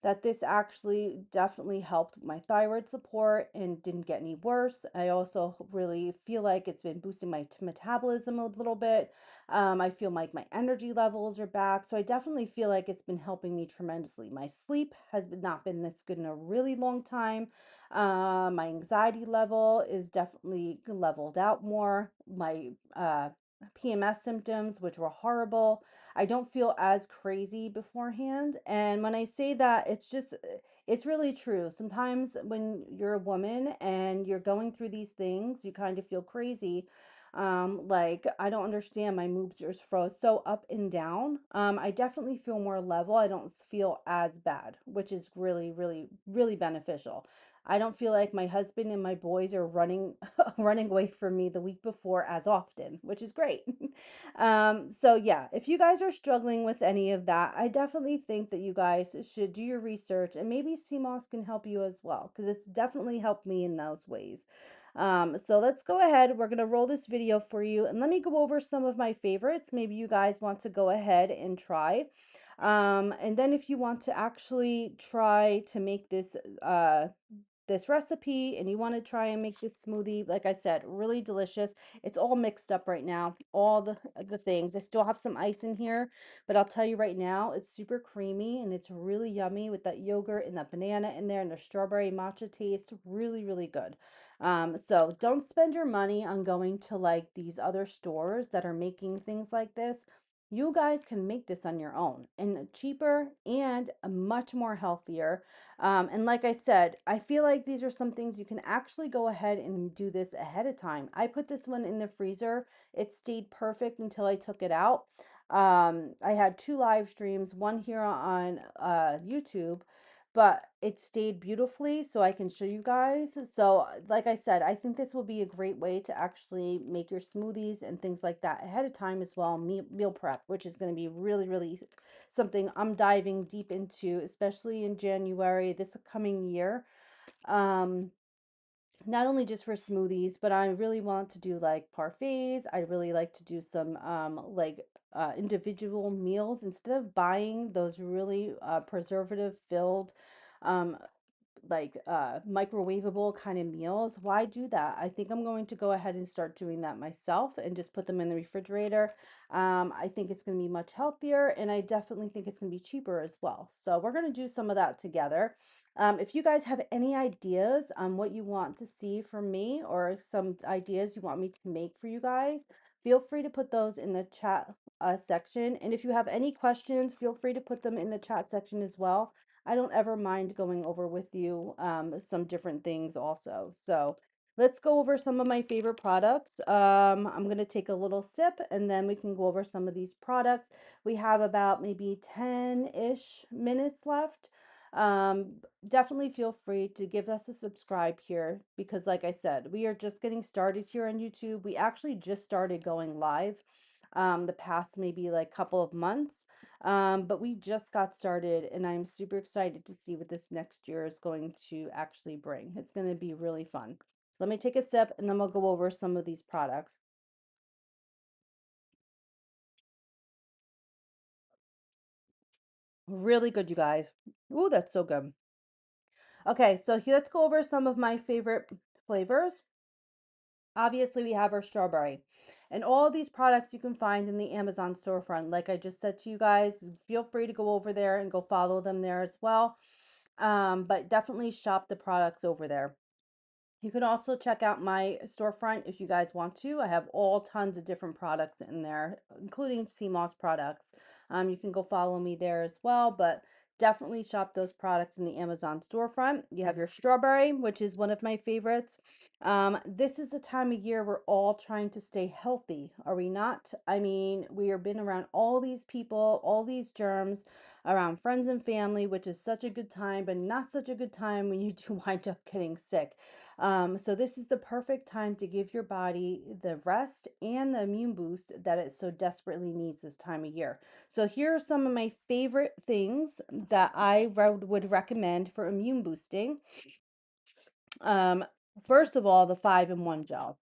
that this actually definitely helped my thyroid support and didn't get any worse. I also really feel like it's been boosting my metabolism a little bit. I feel like my energy levels are back. So I definitely feel like it's been helping me tremendously. My sleep has not been this good in a really long time. My anxiety level is definitely leveled out more. My PMS symptoms, which were horrible, I don't feel as crazy beforehand. And when I say that, it's really true. Sometimes when you're a woman and you're going through these things, you kind of feel crazy. Like, I don't understand. My moods are so up and down. I definitely feel more level. I don't feel as bad, which is really, really, really beneficial. I don't feel like my husband and my boys are running running away from me the week before as often, which is great. So yeah, if you guys are struggling with any of that, I definitely think that you guys should do your research, and maybe CMOS can help you as well, because it's definitely helped me in those ways. So let's go ahead. We're going to roll this video for you, and let me go over some of my favorites. Maybe you guys want to go ahead and try. And then if you want to actually try to make this recipe and you want to try and make this smoothie, like I said, really delicious. It's all mixed up right now, all the things. I still have some ice in here, but I'll tell you right now, it's super creamy and it's really yummy with that yogurt and that banana in there and the strawberry matcha taste. Really, really good. So don't spend your money on going to like these other stores that are making things like this. You guys can make this on your own, and cheaper and much more healthier. And like I said, I feel like these are some things you can actually go ahead and do this ahead of time. I put this one in the freezer. It stayed perfect until I took it out. I had two live streams, one here on YouTube, but it stayed beautifully so I can show you guys. So like I said, I think this will be a great way to actually make your smoothies and things like that ahead of time as well. Meal prep, which is going to be really, really something I'm diving deep into, especially in January this coming year. Um, not only just for smoothies, but I really want to do like parfaits. I really like to do some individual meals instead of buying those really preservative filled um, microwavable kind of meals. Why do that? I think I'm going to go ahead and start doing that myself and just put them in the refrigerator. I think it's going to be much healthier, and I definitely think it's going to be cheaper as well. So we're going to do some of that together. If you guys have any ideas on what you want to see from me, or some ideas you want me to make for you guys, feel free to put those in the chat section. And if you have any questions, feel free to put them in the chat section as well. I don't ever mind going over with you some different things also. So let's go over some of my favorite products. I'm going to take a little sip and then we can go over some of these products. We have about maybe 10-ish minutes left. Um, Definitely feel free to give us a subscribe here because, like I said, we are just getting started here on YouTube. We actually just started going live the past maybe like couple of months. But we just got started and I'm super excited to see what this next year is going to actually bring. It's going to be really fun. So let me take a sip and then we'll go over some of these products. Really good, you guys. Ooh, that's so good. Okay, so here, let's go over some of my favorite flavors. Obviously, we have our strawberry. And all these products you can find in the Amazon storefront. Like I just said to you guys, feel free to go over there and go follow them there as well. But definitely shop the products over there. You can also check out my storefront if you guys want to. I have all tons of different products in there, including CMOS products. You can go follow me there as well, but definitely shop those products in the Amazon storefront. You have your strawberry, which is one of my favorites. This is the time of year we're all trying to stay healthy, are we not? I mean, we have been around all these people, all these germs, around friends and family, which is such a good time, but not such a good time when you do wind up getting sick. So this is the perfect time to give your body the rest and the immune boost that it so desperately needs this time of year. So here are some of my favorite things that I would recommend for immune boosting. Um, First of all, the 5-in-1 gel.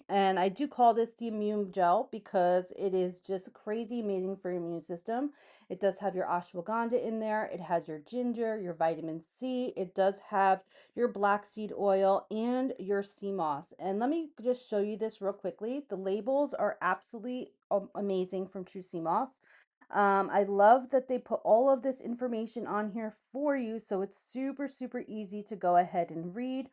And I do call this the immune gel because it is just crazy amazing for your immune system. It does have your ashwagandha in there. It has your ginger, your vitamin C. It does have your black seed oil and your sea moss. And let me just show you this real quickly. The labels are absolutely amazing from True Sea Moss. I love that they put all of this information on here for you, so it's super, super easy to go ahead and read,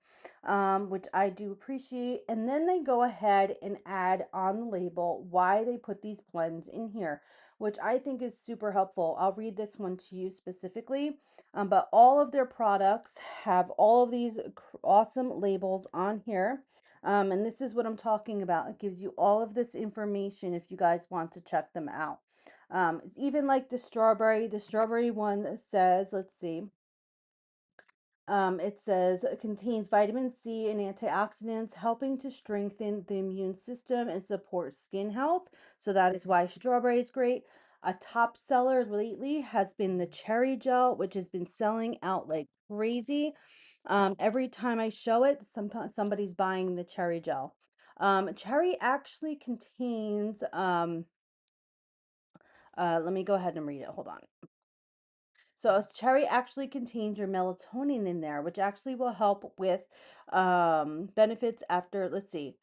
which I do appreciate. And then they go ahead and add on the label why they put these blends in here, which I think is super helpful. I'll read this one to you specifically, but all of their products have all of these awesome labels on here. And this is what I'm talking about. It gives you all of this information if you guys want to check them out. It's even like the strawberry one says, let's see, it says it contains vitamin C and antioxidants, helping to strengthen the immune system and support skin health. So that is why strawberry is great. A top seller lately has been the cherry gel, which has been selling out like crazy. Every time I show it, somebody's buying the cherry gel. Cherry actually contains, let me go ahead and read it. Hold on. So cherry actually contains your melatonin in there, which actually will help with benefits after, let's see,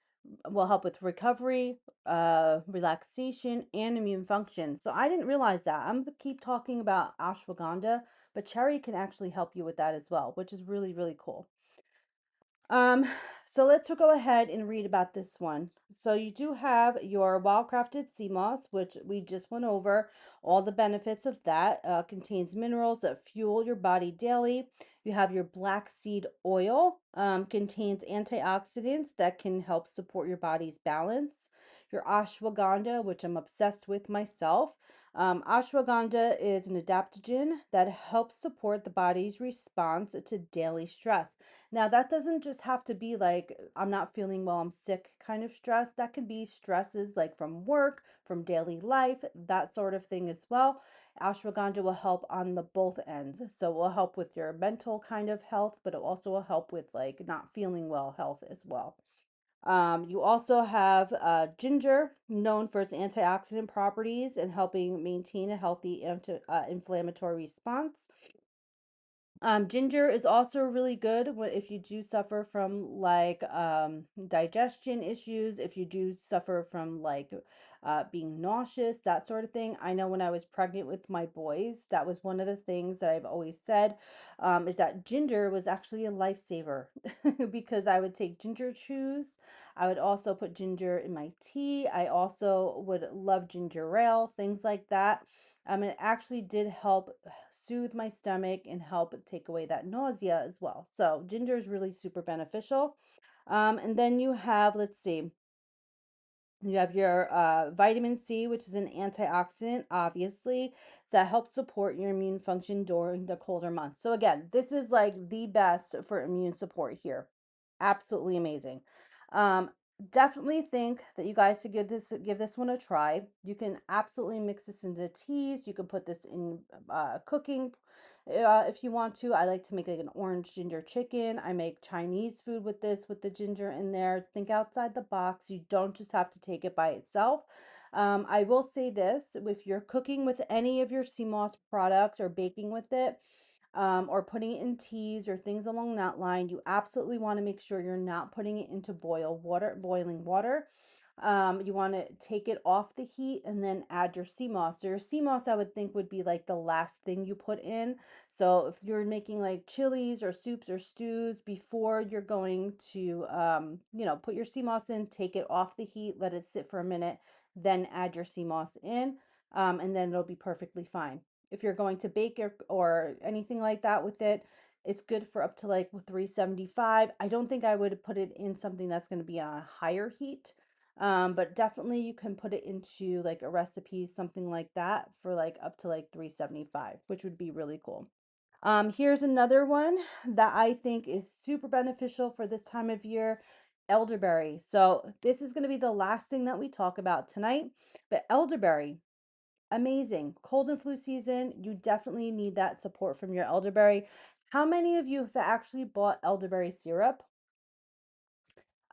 will help with recovery, relaxation, and immune function. So I didn't realize that. I'm gonna keep talking about ashwagandha, but cherry can actually help you with that as well, which is really, really cool. Um, so let's go ahead and read about this one. So you do have your wild-crafted sea moss, which we just went over all the benefits of that. Contains minerals that fuel your body daily. You have your black seed oil, contains antioxidants that can help support your body's balance. Your ashwagandha, which I'm obsessed with myself. Ashwagandha is an adaptogen that helps support the body's response to daily stress. Now, that doesn't just have to be like, I'm not feeling well, I'm sick kind of stress. That can be stresses like from work, from daily life, that sort of thing as well. Ashwagandha will help on the both ends. So it will help with your mental kind of health, but it also will help with like not feeling well health as well. You also have ginger, known for its antioxidant properties and helping maintain a healthy inflammatory response. Ginger is also really good if you do suffer from like digestion issues, if you do suffer from like being nauseous, that sort of thing. I know when I was pregnant with my boys, that was one of the things that I've always said, is that ginger was actually a lifesaver because I would take ginger chews. I would also put ginger in my tea. I also would love ginger ale, things like that. It actually did help soothe my stomach and help take away that nausea as well. So ginger is really super beneficial. And then you have, let's see, you have your vitamin C, which is an antioxidant, obviously, that helps support your immune function during the colder months. So again, this is like the best for immune support here. Absolutely amazing. Um, Definitely think that you guys should give this one a try. You can absolutely mix this into teas. You can put this in cooking if you want to. I like to make like an orange ginger chicken. I make Chinese food with this, with the ginger in there. Think outside the box. You don't just have to take it by itself. I will say this, if you're cooking with any of your CMOS products or baking with it, or putting it in teas or things along that line, you absolutely want to make sure you're not putting it into boiling water. You want to take it off the heat and then add your sea moss. So your sea moss, I would think, would be like the last thing you put in. So if you're making like chilies or soups or stews, before you're going to, put your sea moss in, take it off the heat, let it sit for a minute, then add your sea moss in, and then it'll be perfectly fine. If you're going to bake or anything like that with it, it's good for up to like 375. I don't think I would put it in something that's going to be on a higher heat. But definitely you can put it into like a recipe, something like that, for like up to like 375, which would be really cool. Here's another one that I think is super beneficial for this time of year, elderberry. So this is going to be the last thing that we talk about tonight, but elderberry, amazing. Cold and flu season, you definitely need that support from your elderberry. How many of you have actually bought elderberry syrup?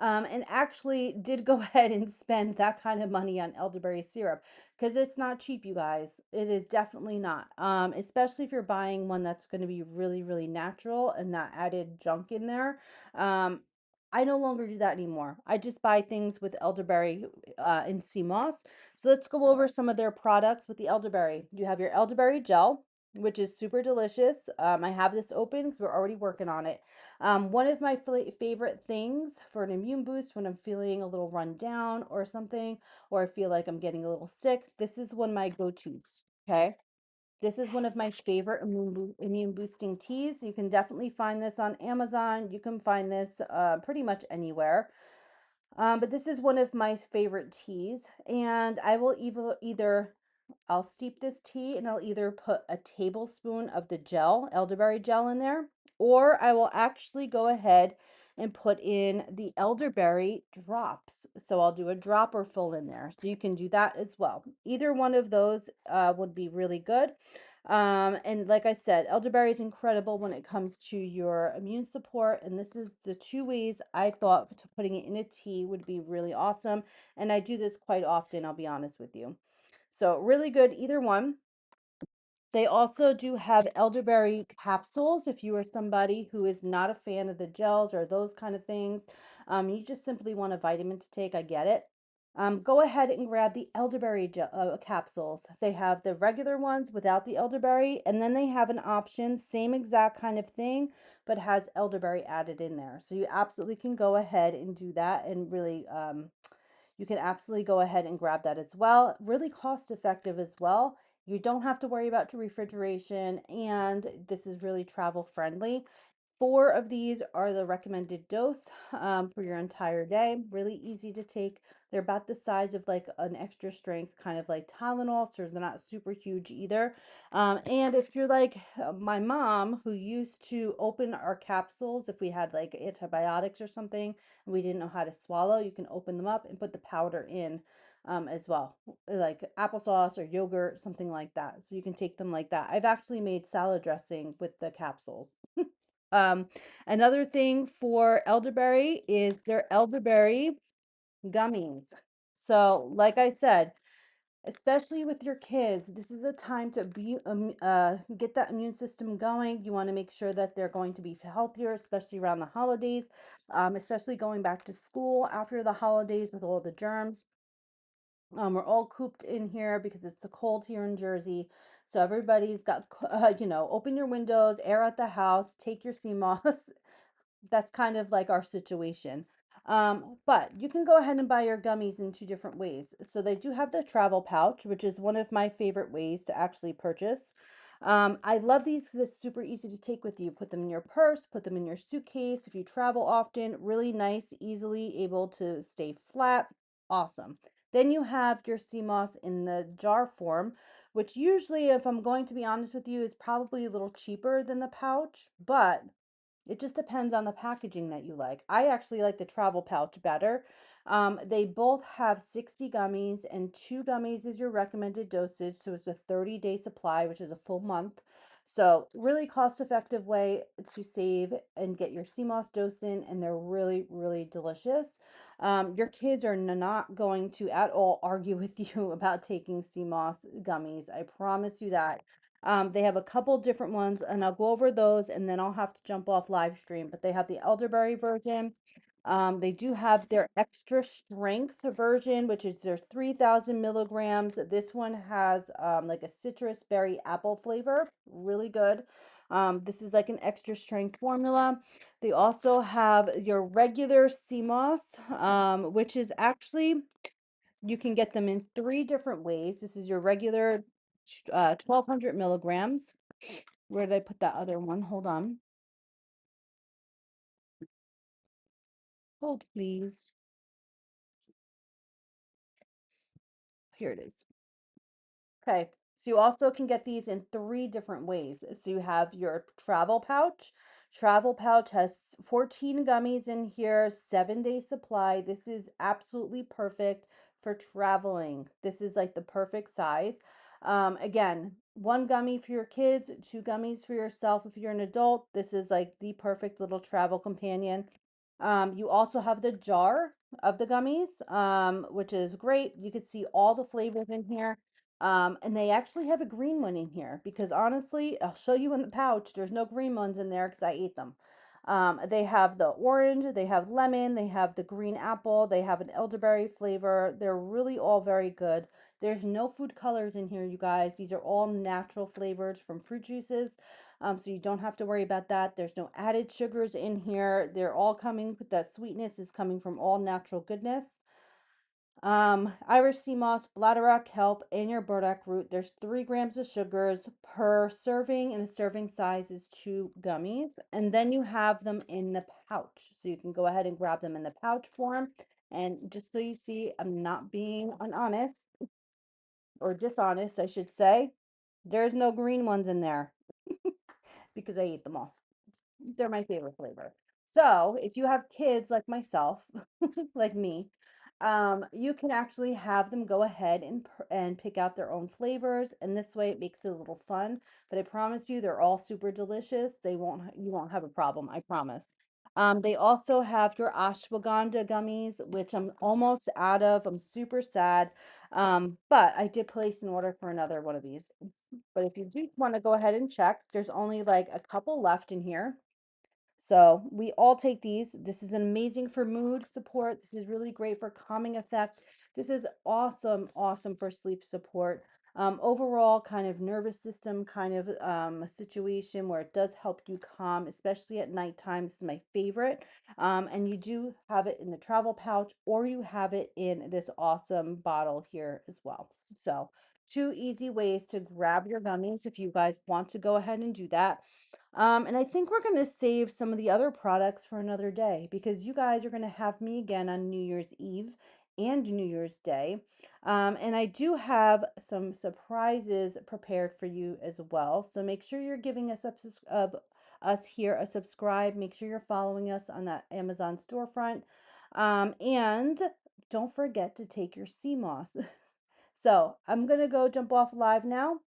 And actually did go ahead and spend that kind of money on elderberry syrup because it's not cheap, you guys. It is definitely not. Especially if you're buying one that's going to be really, really natural and not added junk in there. Um, I no longer do that anymore. I just buy things with elderberry and sea moss. So let's go over some of their products with the elderberry. You have your elderberry gel, which is super delicious. I have this open because we're already working on it. One of my favorite things for an immune boost when I'm feeling a little run down or something, or I feel like I'm getting a little sick, this is one of my go-tos. Okay. This is one of my favorite immune boosting teas. You can definitely find this on Amazon. You can find this pretty much anywhere. But this is one of my favorite teas, and I will either I'll steep this tea and I'll either put a tablespoon of the gel, elderberry gel in there, or I will actually go ahead and put in the elderberry drops. So I'll do a dropper full in there. So you can do that as well. Either one of those would be really good. And like I said, elderberry is incredible when it comes to your immune support. And this is the two ways I thought to putting it in a tea would be really awesome. And I do this quite often, I'll be honest with you. So really good, either one. They also do have elderberry capsules. If you are somebody who is not a fan of the gels or those kind of things, you just simply want a vitamin to take, I get it. Go ahead and grab the elderberry capsules. They have the regular ones without the elderberry, and then they have an option, same exact kind of thing, but has elderberry added in there. So you absolutely can go ahead and do that and really you can absolutely go ahead and grab that as well. Really cost effective as well. You don't have to worry about refrigeration, and this is really travel friendly. 4 of these are the recommended dose for your entire day. Really easy to take, They're about the size of like an extra strength, kind of like Tylenol, so they're not super huge either. And if you're like my mom, who used to open our capsules if we had like antibiotics or something and we didn't know how to swallow, you can open them up and put the powder in as well, like applesauce or yogurt, something like that. So you can take them like that. I've actually made salad dressing with the capsules. Um, Another thing for elderberry is their elderberry gummies. So, like I said, especially with your kids, this is a time to get that immune system going. You want to make sure that they're going to be healthier, especially around the holidays, especially going back to school after the holidays with all the germs. We're all cooped in here because it's so cold here in Jersey. So everybody's got, open your windows, air out the house, take your sea moss. That's kind of like our situation. But you can go ahead and buy your gummies in two different ways. So they do have the travel pouch, which is one of my favorite ways to actually purchase. I love these because it's super easy to take with you. Put them in your purse, put them in your suitcase. If you travel often, really nice, easily able to stay flat. Awesome. Then you have your sea moss in the jar form, which usually, if I'm going to be honest with you, is probably a little cheaper than the pouch, but it just depends on the packaging that you like. I actually like the travel pouch better. They both have 60 gummies, and two gummies is your recommended dosage. So it's a 30-day supply, which is a full month. So really cost-effective way to save and get your CMOS dose in, and they're really, really delicious. Your kids are not going to at all argue with you about taking CMOS gummies. I promise you that. They have a couple different ones, and I'll go over those, and then I'll have to jump off live stream. But they have the elderberry version. They do have their extra strength version, which is their 3,000 milligrams. This one has like a citrus berry apple flavor, really good. This is like an extra strength formula. They also have your regular CMOS, which is actually, you can get them in three different ways. This is your regular 1,200 milligrams. Where did I put that other one? Hold on. Hold, please. Here it is. Okay, so you also can get these in three different ways. So you have your travel pouch. Travel pouch has 14 gummies in here, 7-day supply. This is absolutely perfect for traveling. This is like the perfect size. Again, one gummy for your kids, two gummies for yourself if you're an adult. This is like the perfect little travel companion. You also have the jar of the gummies, which is great. You can see all the flavors in here. And they actually have a green one in here because honestly, I'll show you in the pouch. There's no green ones in there because I ate them. They have the orange, they have lemon, they have the green apple, they have an elderberry flavor. They're really all very good. There's no food colors in here, you guys. These are all natural flavors from fruit juices. So you don't have to worry about that. There's no added sugars in here. They're all coming, that sweetness is coming from all natural goodness. Irish sea moss, bladderwrack kelp, and your burdock root. There's 3 grams of sugars per serving, and the serving size is 2 gummies. And then you have them in the pouch. So you can go ahead and grab them in the pouch form. And just so you see, I'm not being honest or dishonest, I should say. There's no green ones in there because I ate them all. They're my favorite flavor. So if you have kids like myself, like me, you can actually have them go ahead and pick out their own flavors, and this way it makes it a little fun. But I promise you, they're all super delicious. You won't have a problem. I promise. They also have your ashwagandha gummies, which I'm almost out of. I'm super sad. But I did place an order for another one of these. But if you do want to go ahead and check, there's only like a couple left in here. So we all take these. This is amazing for mood support. This is really great for calming effect. This is awesome, awesome for sleep support. Overall, kind of nervous system kind of a situation where it does help you calm, especially at nighttime. This is my favorite. And you do have it in the travel pouch, or you have it in this awesome bottle here as well. So two easy ways to grab your gummies if you guys want to go ahead and do that. And I think we're going to save some of the other products for another day because you guys are going to have me again on New Year's Eve. and New Year's Day. And I do have some surprises prepared for you as well. So make sure you're giving us here a subscribe. Make sure you're following us on that Amazon storefront. And don't forget to take your sea moss. So I'm going to go jump off live now.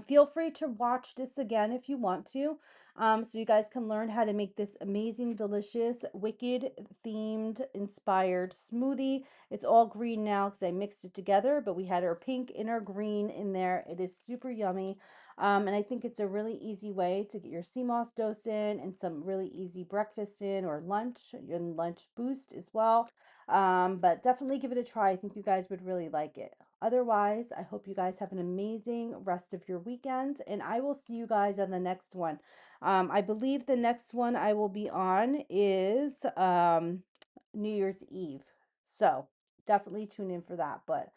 Feel free to watch this again if you want to, so you guys can learn how to make this amazing, delicious, wicked themed, inspired smoothie. It's all green now because I mixed it together, but we had our pink and our green in there. It is super yummy. And I think it's a really easy way to get your sea moss dose in and some really easy breakfast in or lunch and lunch boost as well. But definitely give it a try. I think you guys would really like it. Otherwise, I hope you guys have an amazing rest of your weekend, and I will see you guys on the next one. I believe the next one I will be on is New Year's Eve. So definitely tune in for that. But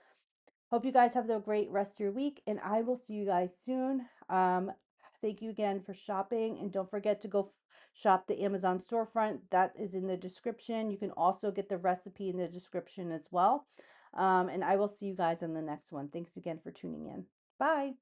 hope you guys have a great rest of your week, and I will see you guys soon. Thank you again for shopping, and don't forget to go shop the Amazon storefront. That is in the description. You can also get the recipe in the description as well. And I will see you guys on the next one. Thanks again for tuning in. Bye.